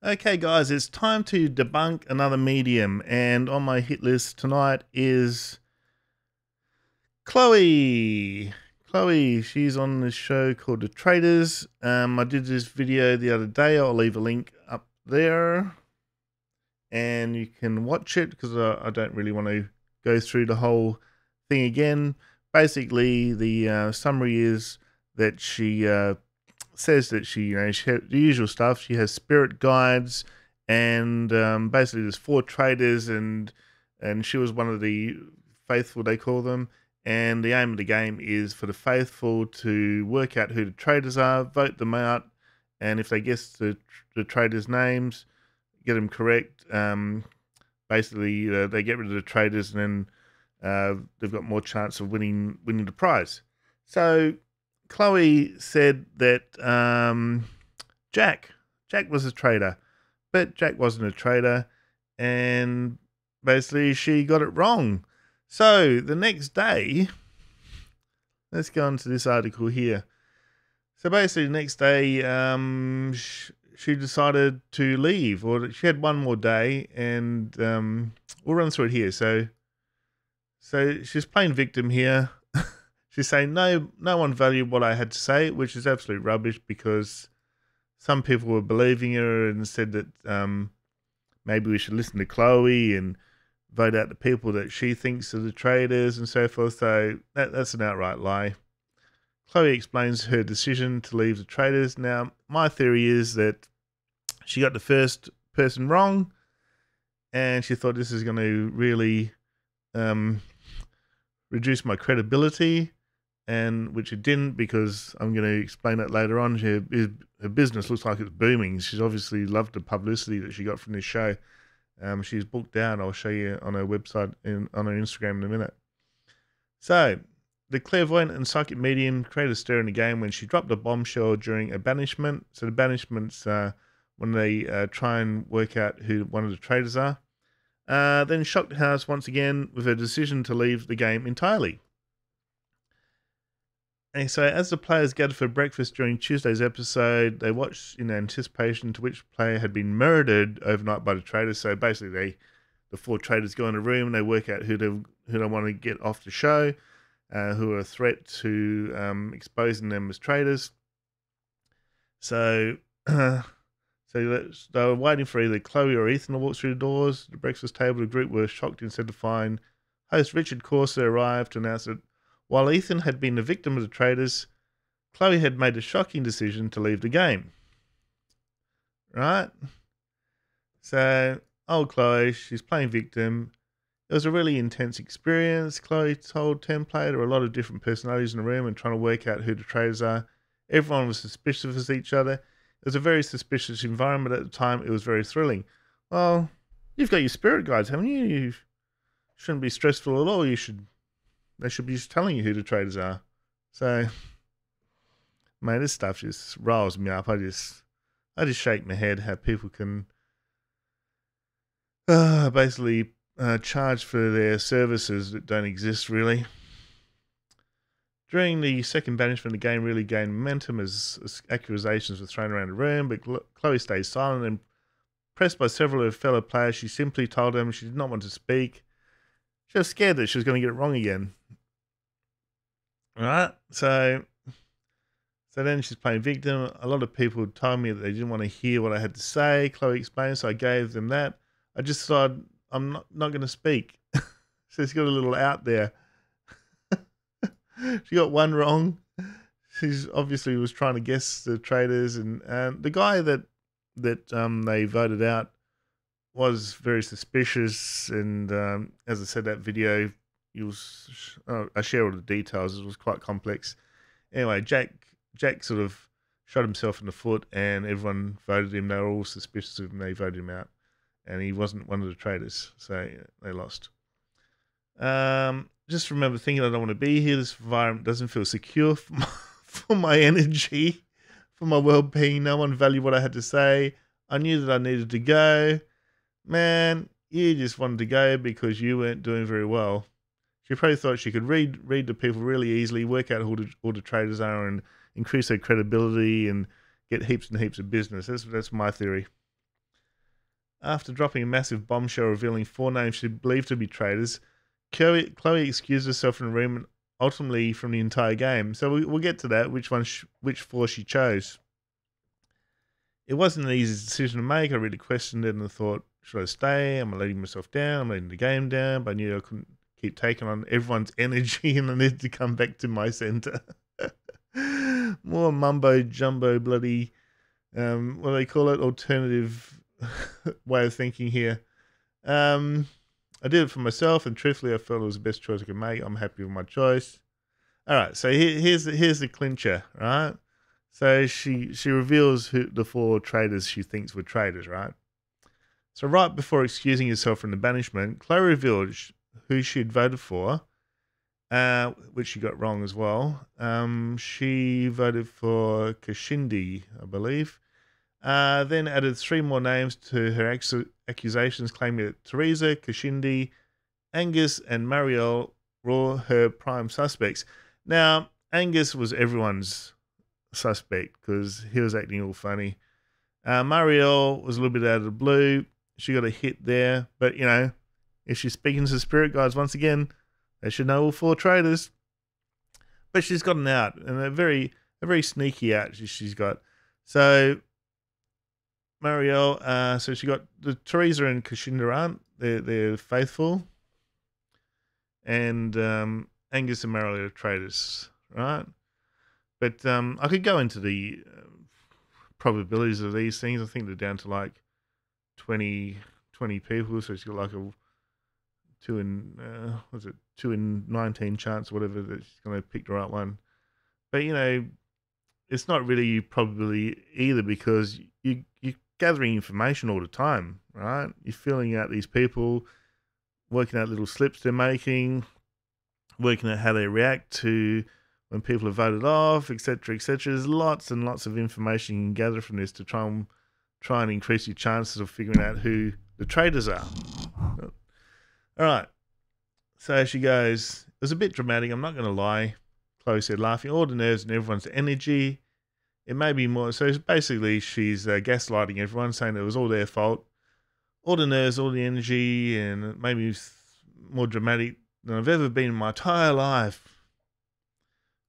Okay, guys, it's time to debunk another medium, and on my hit list tonight is Chloe. Chloe, she's on this show called The Traitors. I did this video the other day. I'll leave a link up there, and you can watch it because I don't really want to go through the whole thing again. Basically, the summary is that she says that she had the usual stuff. She has spirit guides, and basically there's 4 traitors, and she was one of the faithful, they call them. And the aim of the game is for the faithful to work out who the traitors are, vote them out, and if they guess the traitors' names, get them correct. Basically, they get rid of the traitors, and then they've got more chance of winning the prize. So Chloe said that Jack was a traitor, but Jack wasn't a traitor, and basically she got it wrong. So the next day, let's go on to this article here. So basically the next day, she decided to leave, or she had one more day, and we'll run through it here. So she's playing victim here. She's saying no one valued what I had to say, which is absolute rubbish, because some people were believing her and said that maybe we should listen to Chloe and vote out the people that she thinks are the traitors and so forth. So that's an outright lie. Chloe explains her decision to leave the traitors. Now, my theory is that she got the first person wrong, and she thought this is going to really reduce my credibility, and which it didn't, because I'm going to explain that later on. Her business looks like it's booming. She's obviously loved the publicity that she got from this show. She's booked out. I'll show you on her website on her Instagram in a minute. So, the clairvoyant and psychic medium created a stir in the game when she dropped a bombshell during a banishment. So the banishment's when they try and work out who one of the traitors are. Then shocked the house once again with her decision to leave the game entirely. And so as the players gathered for breakfast during Tuesday's episode, they watched in anticipation to which player had been murdered overnight by the traitors. So basically the 4 traitors go in a room and they work out who they want to get off the show, who are a threat to exposing them as traitors. So they were waiting for either Chloe or Ethan to walk through the doors. The breakfast table, the group were shocked instead to find host Richard Corser arrived to announce that while Ethan had been the victim of the traitors, Chloe had made a shocking decision to leave the game. Right? So, old Chloe, she's playing victim. It was a really intense experience. Chloe told Template there were a lot of different personalities in the room and trying to work out who the traitors are. Everyone was suspicious of each other. It was a very suspicious environment at the time. It was very thrilling. Well, you've got your spirit guides, haven't you? You shouldn't be stressful at all. They should be just telling you who the traitors are. So, man, this stuff just riles me up. I just shake my head how people can basically charge for their services that don't exist, really. During the second banishment, the game really gained momentum as accusations were thrown around the room, but Chloe stayed silent, and pressed by several of her fellow players, she simply told them she did not want to speak. She was scared that she was going to get it wrong again. Right? So then she's playing victim. A lot of people told me that they didn't want to hear what I had to say. Chloe explained, so I gave them that. I just thought, I'm not going to speak. So she's got a little out there. She got one wrong. She's obviously was trying to guess the traitors, and the guy that they voted out was very suspicious. And as I said, that video, I share all the details. It was quite complex. Anyway, Jack sort of shot himself in the foot, and everyone voted him. They were all suspicious of him. They voted him out, and he wasn't one of the traitors, so they lost. Just remember thinking I don't want to be here. This environment doesn't feel secure for my energy, for my well-being. No one valued what I had to say. I knew that I needed to go. Man, you just wanted to go because you weren't doing very well. She probably thought she could read the people really easily, work out who all the traitors are, and increase her credibility and get heaps and heaps of business. That's my theory. After dropping a massive bombshell revealing 4 names she believed to be traitors, Chloe excused herself from the room and ultimately from the entire game. So we'll get to that, which 4 she chose. It wasn't an easy decision to make. I really questioned it and I thought, should I stay? Am I letting myself down? Am I letting the game down? But I knew I couldn't keep taking on everyone's energy and I needed to come back to my center. More mumbo jumbo bloody, what do they call it? Alternative way of thinking here. I did it for myself, and truthfully, I felt it was the best choice I could make. I'm happy with my choice. All right, so here's the clincher, right? So she reveals who the 4 traitors she thinks were traitors, right? So right before excusing herself from the banishment, Chloe revealed who she'd voted for, which she got wrong as well. She voted for Kashindi, I believe. Then added 3 more names to her accusations, claiming that Teresa, Kashindi, Angus, and Marielle were her prime suspects. Now, Angus was everyone's suspect because he was acting all funny. Marielle was a little bit out of the blue. She got a hit there, but you know, if she's speaking to spirit guides once again, they should know all 4 traitors. But she's got an out, and a very sneaky out she's got. So Marielle, so she got the Teresa and Kashinda aren't. They're faithful. And Angus and Marielle are traitors, right? But I could go into the probabilities of these things. I think they're down to like 20 people. So she's got like a 2 in 19 chance or whatever that she's going to pick the right one. But, you know, it's not really probability either because you're gathering information all the time, right? You're filling out these people, working out little slips they're making, working out how they react to when people are voted off, etc., etc. There's lots and lots of information you can gather from this to try and increase your chances of figuring out who the traitors are. All right. So she goes, it was a bit dramatic, I'm not going to lie. Chloe said, laughing, all the nerves and everyone's energy. It may be more. So basically, she's gaslighting everyone, saying it was all their fault. All the nerves, all the energy, and it made me more dramatic than I've ever been in my entire life.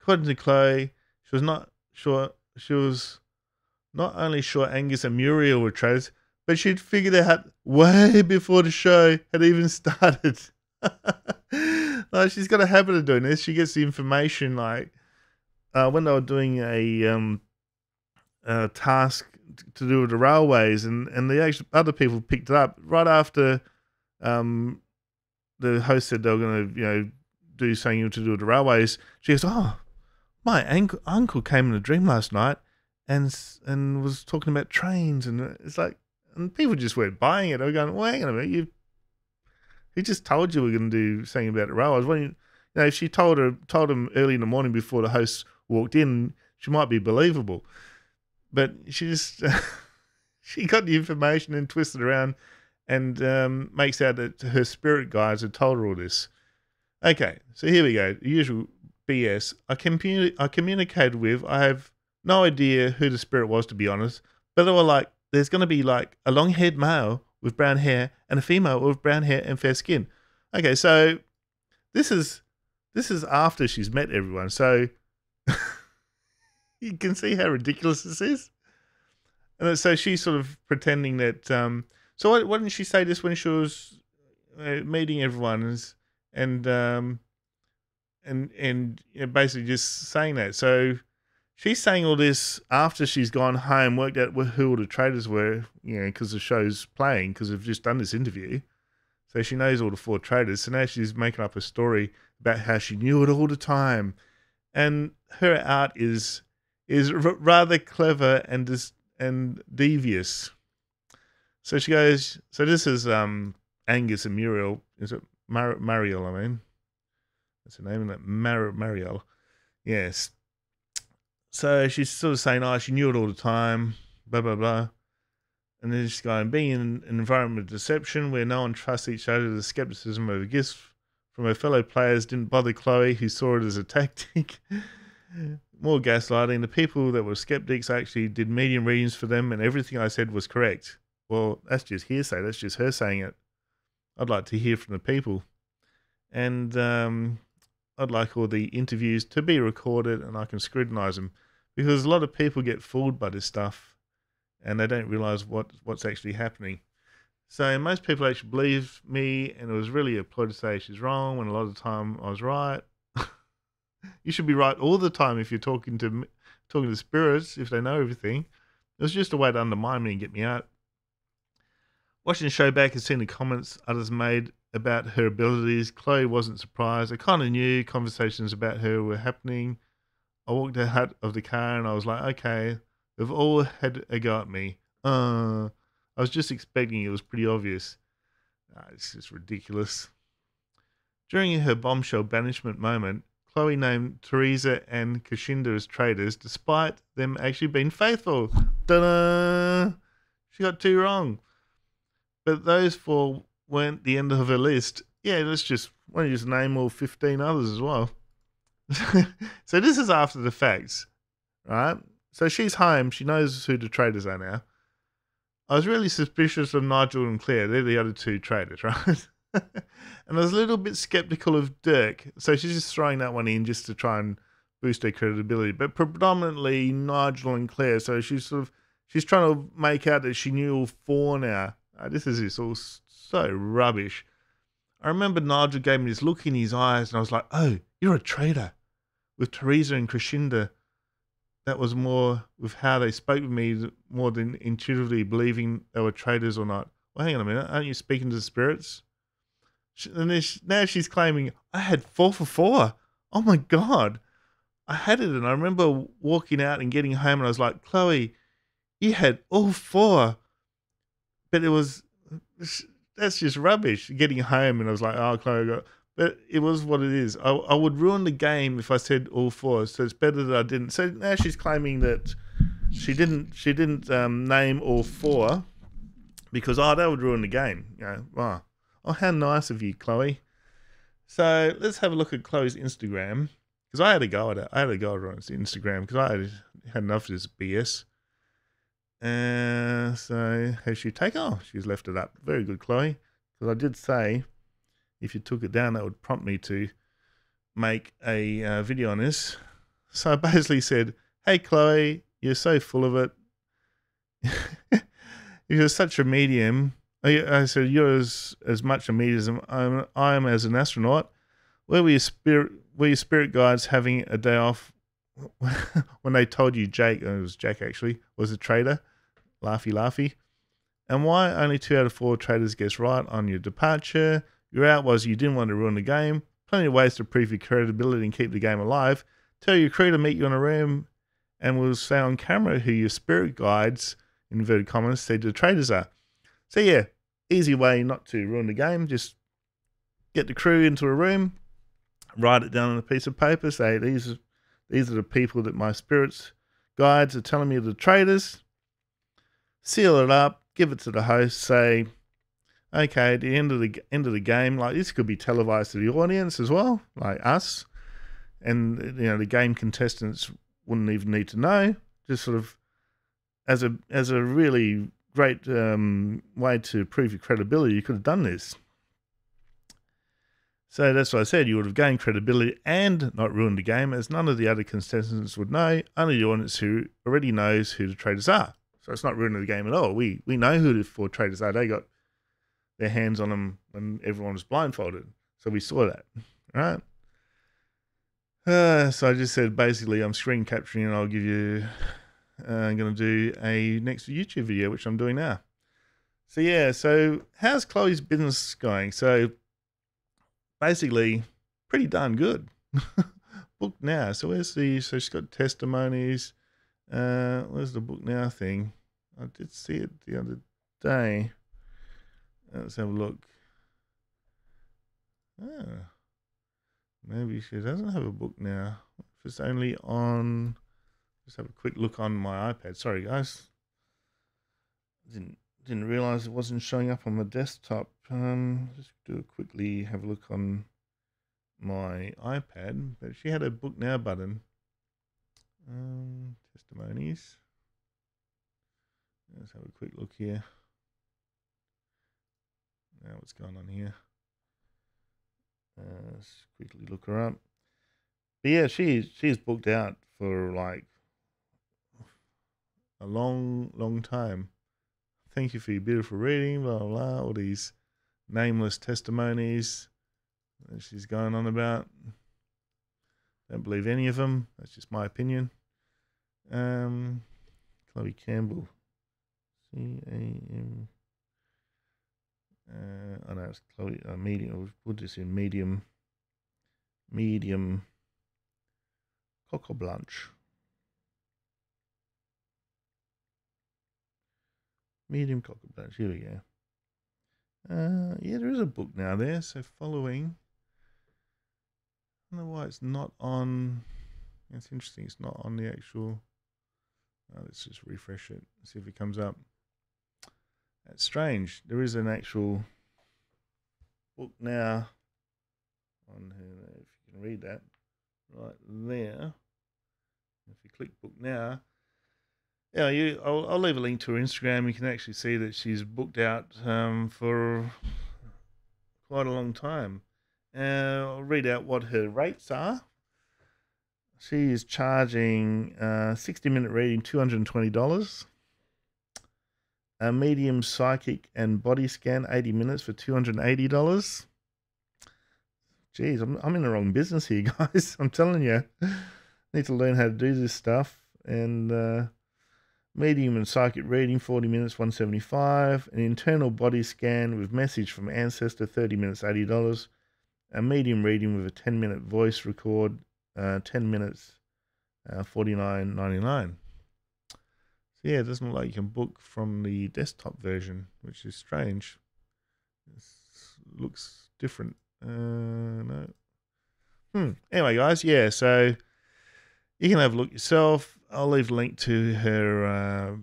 According to Chloe, she was not sure. She was not only sure Angus and Muriel were traitors, but she'd figured it out way before the show had even started. No, she's got a habit of doing this. She gets the information like when they were doing a task to do with the railways, and the actual other people picked it up right after the host said they were going to do something to do with the railways. She goes, "Oh, my uncle came in a dream last night and was talking about trains," and it's like, and people just weren't buying it. They were going, "Well, hang on a minute, he just told you we're going to do something about the railways." When if she told him early in the morning before the host walked in, she might be believable. But she just she got the information and twisted around and makes out that her spirit guides had told her all this. Okay, so here we go. The usual BS. I communicated with. I have no idea who the spirit was, to be honest. But they were like, there's going to be like a long-haired male with brown hair and a female with brown hair and fair skin. Okay, so this is after she's met everyone. So you can see how ridiculous this is. And so she's sort of pretending that. So why didn't she say this when she was meeting everyone and basically just saying that? So she's saying all this after she's gone home, worked out who all the traitors were, because the show's playing, because they've just done this interview. So she knows all the 4 traitors. So now she's making up a story about how she knew it all the time. And her art is rather clever and devious. So she goes, so this is Angus and Muriel. Is it Marielle, I mean? That's her name, isn't it? Marielle. Yes. So she's sort of saying, oh, she knew it all the time, blah, blah, blah. And then she's going, being in an environment of deception where no one trusts each other, the skepticism over gifts from her fellow players didn't bother Chloe, who saw it as a tactic. More gaslighting. The people that were skeptics, I actually did medium readings for them, and everything I said was correct. well, that's just hearsay. That's just her saying it. I'd like to hear from the people. And I'd like all the interviews to be recorded and I can scrutinize them. Because a lot of people get fooled by this stuff and they don't realize what's actually happening. So most people actually believe me, and it was really a ploy to say she's wrong when a lot of the time I was right. You should be right all the time if you're talking to spirits, if they know everything. It was just a way to undermine me and get me out. Watching the show back and seeing the comments others made about her abilities, Chloe wasn't surprised. I kind of knew conversations about her were happening. I walked out of the car and I was like, okay, they've all had a go at me. I was just expecting it. Was pretty obvious. It's just ridiculous. During her bombshell banishment moment, Chloe named Teresa and Kashinda as traitors, despite them actually being faithful. Ta-da! She got 2 wrong. But those 4 weren't the end of her list. Yeah, let's just, why don't you just name all 15 others as well? So this is after the facts, right? So she's home. She knows who the traitors are now. I was really suspicious of Nigel and Claire. They're the other 2 traitors, right? And I was a little bit skeptical of Dirk. So she's just throwing that one in just to try and boost her credibility. But predominantly Nigel and Claire. So she's trying to make out that she knew all 4 now. This is just all so rubbish. I remember Nigel gave me this look in his eyes and I was like, oh, you're a traitor. With Teresa and Crescinda, that was more with how they spoke with me more than intuitively believing they were traitors or not. Well, hang on a minute. Aren't you speaking to the spirits? And now she's claiming, I had 4 for 4. Oh my God. I had it. And I remember walking out and getting home and I was like, Chloe, you had all 4. But that's just rubbish. Getting home and I was like, oh, Chloe, but it was what it is. I would ruin the game if I said all 4, so it's better that I didn't. So now she's claiming that she didn't name all 4 because that would ruin the game. You know, wow. Oh, how nice of you, Chloe. So let's have a look at Chloe's Instagram because I had a go at it. I had a go at her on Instagram because I had enough of this BS. So has she taken? Oh, she's left it up. Very good, Chloe. Because I did say, if you took it down, that would prompt me to make a video on this. So I basically said, hey, Chloe, you're so full of it. You're such a medium. I said, you're as much a medium as I am as an astronaut. Where were your spirit guides having a day off when they told you Jake, it was Jack actually, was a traitor? Laughy, laughy. And why only 2 out of 4 traitors guessed right on your departure? Your out was you didn't want to ruin the game. Plenty of ways to prove your credibility and keep the game alive. Tell your crew to meet you in a room and we'll say on camera who your spirit guides, in inverted commas, said the traitors are. So yeah, easy way not to ruin the game. Just get the crew into a room, write it down on a piece of paper, say these are the people that my spirits guides are telling me are the traitors. Seal it up, give it to the host, say, okay, at the end of the game, like this could be televised to the audience as well, like us, and the game contestants wouldn't even need to know. Just sort of as a really great way to prove your credibility, you could have done this. So that's what I said. You would have gained credibility and not ruined the game, as none of the other contestants would know. Only the audience who already knows who the traitors are. So it's not ruining the game at all. We know who the 4 traitors are. They got their hands on them when everyone was blindfolded. So we saw that, right? So I just said, basically, I'm screen capturing and I'll give you, I'm going to do a next YouTube video, which I'm doing now. So yeah, so how's Chloe's business going? So basically, pretty darn good. Booked now. So so she's got testimonies. Where's the book now thing? I did see it the other day. Let's have a look. Maybe she doesn't have a book now. If it's only on, just have a quick look on my iPad. Sorry, guys. Didn't realize it wasn't showing up on my desktop. Just quickly have a look on my iPad. But she had a book now button. Testimonies. Let's have a quick look here. What's going on here? Let's quickly look her up. But yeah, she's booked out for like a long time. Thank you for your beautiful reading, blah, blah, blah. All these nameless testimonies that she's going on about. Don't believe any of them. That's just my opinion. Chloe Campbell. C-A-M. I know it's Chloe, medium. We'll put this in medium. Medium. Coco Blanche. Medium Coco Blanche. Here we go. Yeah, there is a book now there. So following. I don't know why it's not on. It's interesting. It's not on the actual. Let's just refresh it. See if it comes up. That's strange. There is an actual book now on her. If you can read that right there. If you click book now, yeah, I'll leave a link to her Instagram. You can actually see that she's booked out for quite a long time. I'll read out what her rates are. She is charging 60-minute reading, $220. A medium psychic and body scan, 80 minutes for $280. Jeez, I'm in the wrong business here, guys. I'm telling you. Need to learn how to do this stuff. And medium and psychic reading, 40 minutes, $175. An internal body scan with message from ancestor, 30 minutes, $80. A medium reading with a 10-minute voice record, 10 minutes, $49.99. So yeah, it doesn't look like you can book from the desktop version, which is strange. It looks different. No. Anyway, guys, yeah, so you can have a look yourself. I'll leave a link to her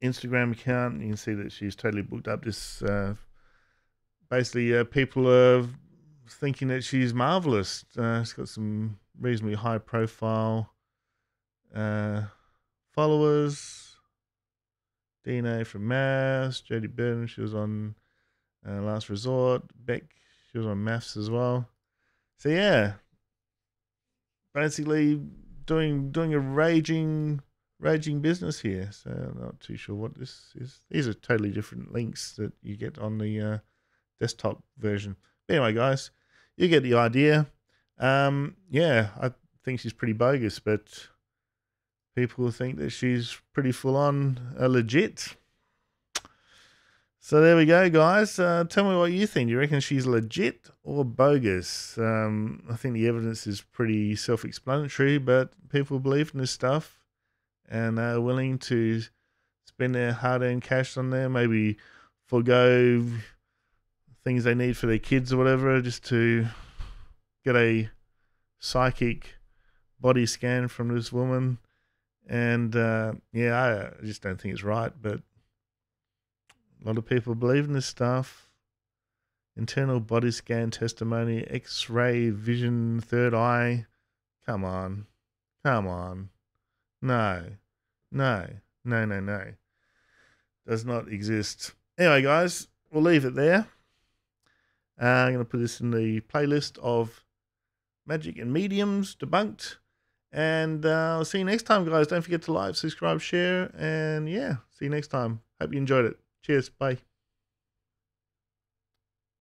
Instagram account. You can see that she's totally booked up. This basically people are thinking that she's marvelous. She's got some reasonably high profile followers. DNA from Mass, Jodie Burton, she was on Last Resort. Beck, she was on Maths as well. So yeah, basically doing a raging business here. So I'm not too sure what this is. These are totally different links that you get on the desktop version. But anyway, guys, you get the idea. Yeah, I think she's pretty bogus, but people think that she's pretty full on legit. So there we go, guys. Tell me what you think. Do you reckon she's legit or bogus? I think the evidence is pretty self-explanatory, but people believe in this stuff and are willing to spend their hard-earned cash on there, maybe forego things they need for their kids or whatever, just to get a psychic body scan from this woman. And yeah, I just don't think it's right, but a lot of people believe in this stuff. Internal body scan testimony, X-ray vision, third eye. Come on. No. Does not exist. Anyway, guys, we'll leave it there. I'm going to put this in the playlist of Magic and Mediums Debunked. And I'll see you next time, guys. Don't forget to like, subscribe, share. And yeah, see you next time. Hope you enjoyed it. Cheers. Bye.